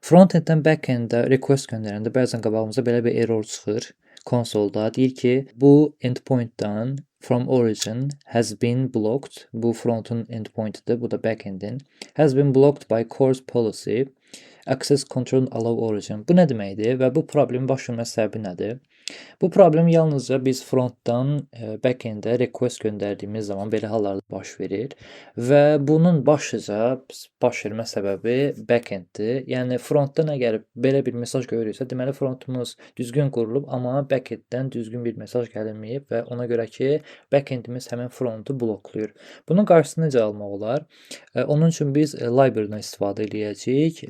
Frontenddən backend-ə request göndərəndə bəzən qabağımıza belə bir error çıxır konsolda. Deyir ki, bu endpoint-dan from origin has been blocked. Bu frontun endpoint-idir, bu da backend-in. Has been blocked by course policy. Access control allow origin. Bu nə deməkdir və bu problemin baş vermə səbəbi nədir? Bu problem yalnızca biz frontdan backend-ə request göndərdiyimiz zaman belə hallarda baş verir və bunun başlıca baş vermə səbəbi backend-dir. Yəni frontdan əgər belə bir mesaj görürüksə, deməli frontumuz düzgün qurulub, amma backend-dən düzgün bir mesaj gəlməyib və ona görə ki, backend-imiz həmin frontu bloklayır. Bunun qarşısını necə almaq olar? Onun üçün biz library-dan istifadə edəcəyik,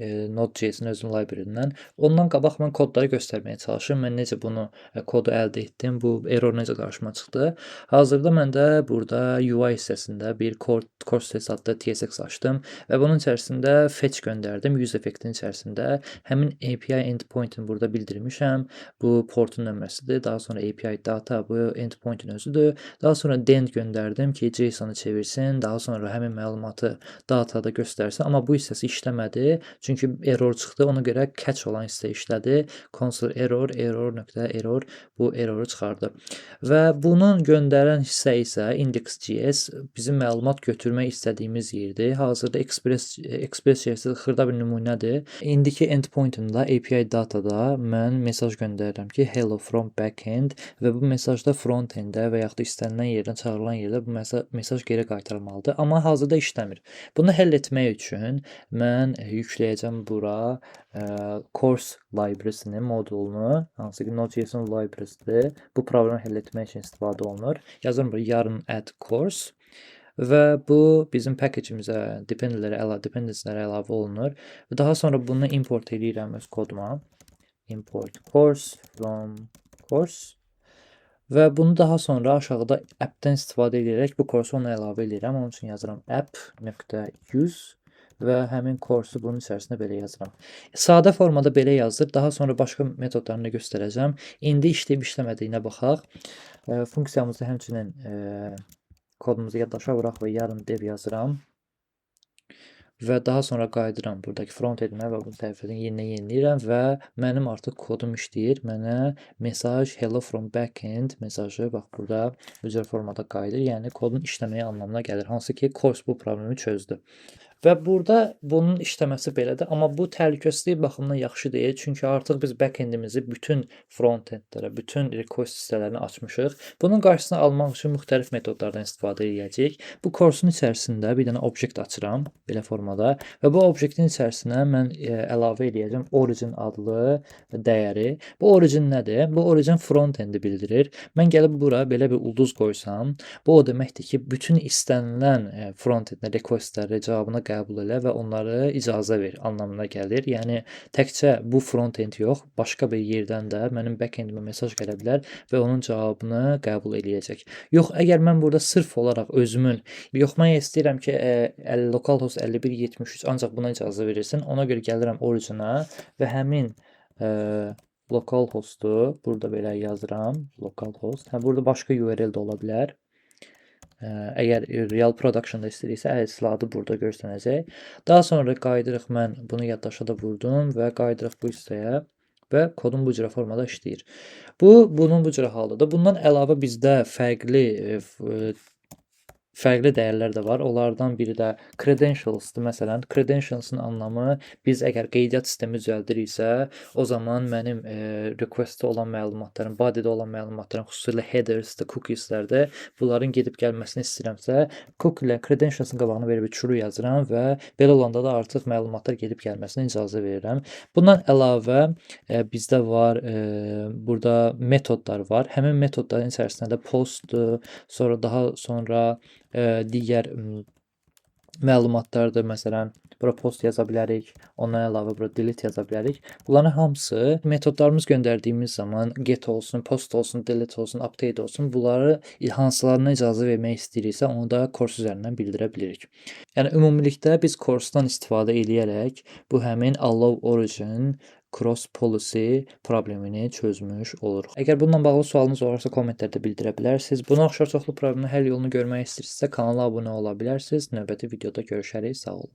Node.js-in özünün library-dən. Ondan qabaq mən kodları göstərməyə çalışım. Mən necə bunu kodu əldə etdim, bu error necə qarşıma çıxdı. Hazırda mən də burada UI hissəsində bir course adlı TSX açdım və bunun içərisində fetch göndərdim. Use effect-in içərisində həmin API endpoint-ini burada bildirmişəm. Bu portun nömrəsidir. Daha sonra API data bu endpoint-in özüdür. Daha sonra dend göndərdim ki, JSON-ı çevirsin. Daha sonra həmin məlumatı datada göstərsin. Amma bu hissəsi işləmədi. Çünki error çıxdı. Ona görə catch olan hissə işlədi. Console error, error.error bu erroru çıxardı. Və bunun göndərən hissə isə index.js bizim məlumat götürmək istədiyimiz yerdir. Hazırda Express.js xırda bir nümunədir. İndiki endpoint-unda API datada mən mesaj göndərirəm ki, hello from backend və bu mesajda frontend-ə və yaxud da istənilən yerdən çağırılan yerdə bu mesaj geri qaytarılmalıdır. Amma hazırda işləmir. Bunu həll etmək üçün mən yükləyəcəm bura course library-sinin modulunu, hansı ki Node.js-in library-sidir. Bu problemi həll etmək üçün istifadə olunur. Yazıram bura yarın add course və bu bizim package-imizə dependency-lərə əlavə olunur. Və daha sonra bunu import edirəm öz koduma. Import course from course. Və bunu daha sonra aşağıda app-dən istifadə edərək bu course-u ona əlavə edirəm. Onun üçün yazıram app.use və həmin course-u bunun içərisində belə yazıram. Sadə formada belə yazdır. Daha sonra başqa metodlarını göstərəcəm. İndi işləyib işləmədiyinə baxaq. Funksiyamızı həmçinin kodumuzu yaddaşa vuraq və yarın dev yazıram. Və daha sonra qayıdıram buradakı front-endimə və bu səhifəni yeniləyirəm və mənim artıq kodum işləyir. Mənə mesaj hello from backend mesajı bax burada üzr formada qayıdır. Yəni kodun işləməyi anlamına gəlir. Hansı ki course bu problemi çözdü. Və burada bunun işləməsi belədir. Amma bu təhlükəsizlik baxımından yaxşı deyil. Çünki artıq biz backendimizi bütün frontendlərə, bütün request hissələrini açmışıq. Bunun qarşısını almaq üçün müxtəlif metodlardan istifadə edəcəyik. Bu course-un içərisində bir dənə object açıram belə formada və bu objectin içərisinə mən əlavə edəcəm origin adlı dəyəri. Bu origin nədir? Bu origin frontendi bildirir. Mən gəlib bura belə bir ulduz qoysam, bu o deməkdir ki, bütün istənilən frontend requestləri cavabına qəbul elə və onları icazə ver anlamına gəlir. Yəni təkcə bu frontend yox, başqa bir yerdən də mənim backendimə mesaj gələ bilər və onun cavabını qəbul eləyəcək. Yox, əgər mən burada sırf olaraq özümün, mən istəyirəm ki, localhost 5173 ancaq buna icazə verirsin. Ona görə gəlirəm origin-a və həmin localhost-u burada belə yazıram. Localhost. Burada başqa URL də ola bilər. Əgər real production-da istəyirsə, əslində burada görsənəcək. Daha sonra qayıdırıq, mən bunu yaddaşa da vurdum və qayıdırıq bu hissəyə və kodum bu cürə formada işləyir. Bunun bu cürə halıdır. Bundan əlavə bizdə fərqli dəyərlər də var. Onlardan biri də credentials-dır. Məsələn, credentials-ın anlamı biz əgər qeydiyyat sistemi düzəldiriksə, o zaman mənim request-də olan məlumatların, body-də olan məlumatların, xüsusilə headers-də, cookies-lərdə bunların gedib gəlməsini istəyirəmsə, cookie ilə credentials-ın qabağına verib true yazıram və belə olanda da artıq məlumatlar gedib gəlməsinə icazə verirəm. Bundan əlavə bizdə var, burada metodlar var. Həmin metodların içərisində də post-dur, sonra daha sonra digər məlumatlardır. Məsələn, bura post yaza bilərik, ondan əlavə bura delete yaza bilərik. Bunların hamısı metodlarımız göndərdiyimiz zaman get olsun, post olsun, delete olsun, update olsun, bunları hansılarına icazə vermək istəyiriksə, onu da course üzərindən bildirə bilirik. Yəni ümumilikdə biz course-dan istifadə edərək bu həmin allow origin cross policy problemini çözmüş oluruq. Əgər bununla bağlı sualınız olarsa kommentlərdə bildirə bilərsiniz. Buna oxşar çoxlu problemin həll yolunu görmək istəyirsinizsə kanala abunə ola bilərsiniz. Növbəti videoda görüşərik. Sağ olun.